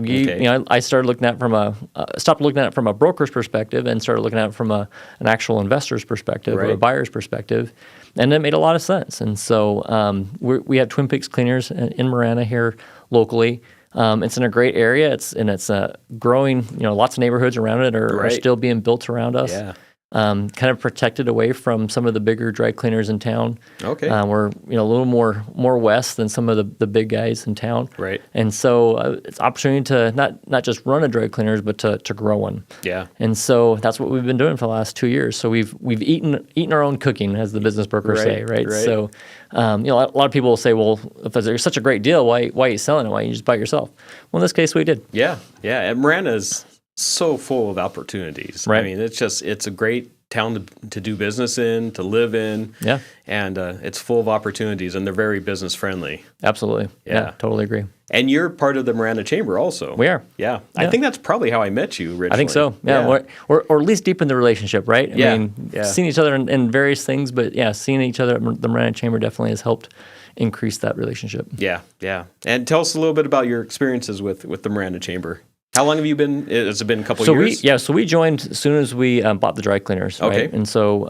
I started looking at it stopped looking at it from a broker's perspective and started looking at it from an actual investor's perspective or a buyer's perspective. And it made a lot of sense. And so we have Twin Peaks Cleaners in Marana here locally. It's in a great area. It's growing. Lots of neighborhoods around it are still being built around us. Yeah. Kind of protected away from some of the bigger dry cleaners in town. Okay. We're a little more west than some of the big guys in town. Right. And so it's opportunity to not just run a dry cleaners, but to grow one. Yeah. And so that's what we've been doing for the last 2 years. So we've eaten our own cooking, as the business brokers say, right? So a lot of people will say, well, if there's such a great deal, why are you selling it? Why don't you just buy it yourself? Well, in this case, we did. Yeah. Yeah. And Marana's so full of opportunities. Right. I mean, it's a great town to do business in, to live in. Yeah. And it's full of opportunities, and they're very business friendly. Absolutely. Yeah, totally agree. And you're part of the Marana Chamber also. We are. Yeah. I think that's probably how I met you originally. I think so. Yeah. Or at least deep in the relationship, right? I mean, seeing each other in various things, but seeing each other at the Marana Chamber definitely has helped increase that relationship. Yeah. Yeah. And tell us a little bit about your experiences with the Marana Chamber. How long have you been? Has it been a couple years? So we joined as soon as we bought the dry cleaners, right? Okay. And so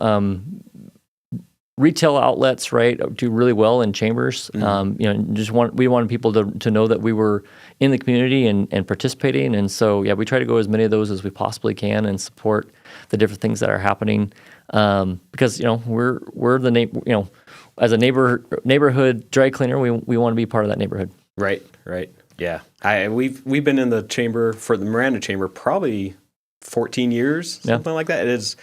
retail outlets, right, do really well in chambers. We wanted people to know that we were in the community and participating. And so, we try to go as many of those as we possibly can and support the different things that are happening. Because we're the as a neighborhood dry cleaner, we want to be part of that neighborhood. Right. Right. Yeah, we've been in the chamber for the Marana Chamber probably 14 years, something like that. It has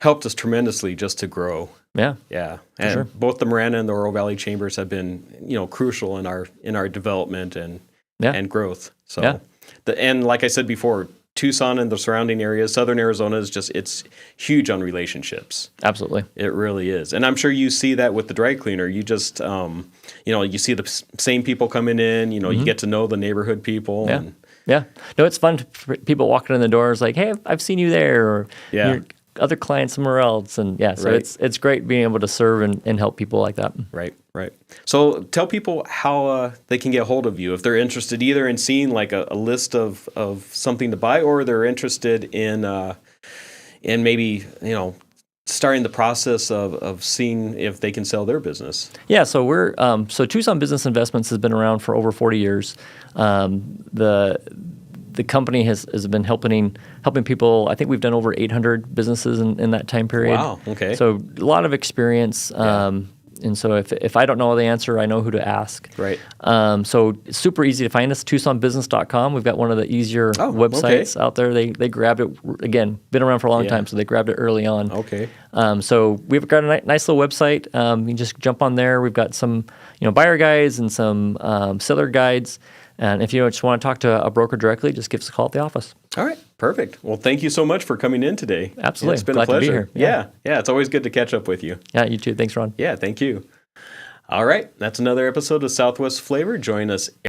helped us tremendously just to grow. Yeah, yeah, and both the Marana and the Oro Valley Chambers have been crucial in our development and growth. So, and like I said before, Tucson and the surrounding areas, Southern Arizona it's huge on relationships. Absolutely. It really is. And I'm sure you see that with the dry cleaner. You just, you see the same people coming in, you get to know the neighborhood people. Yeah. Yeah. No, it's fun for people walking in the doors like, hey, I've seen you there, or your other clients somewhere else. And so it's great being able to serve and help people like that. Right. Right. So tell people how they can get hold of you if they're interested either in seeing like a list of something to buy, or they're interested in maybe, starting the process of seeing if they can sell their business. Yeah. So we're Tucson Business Investments has been around for over 40 years. The company has been helping people. I think we've done over 800 businesses in that time period. Wow. Okay. So a lot of experience. And so if I don't know the answer, I know who to ask. Right. So it's super easy to find us, TucsonBusiness.com. We've got one of the easier websites out there. They grabbed it, again, been around for a long time, so they grabbed it early on. Okay. So we've got a nice little website. You can just jump on there. We've got some buyer guides and some seller guides. And if you just want to talk to a broker directly, just give us a call at the office. All right. Perfect. Well, thank you so much for coming in today. Absolutely. It's been Glad a pleasure. to be here. Yeah. It's always good to catch up with you. Yeah, you too. Thanks, Ron. Yeah, thank you. All right. That's another episode of Southwest Flavor. Join us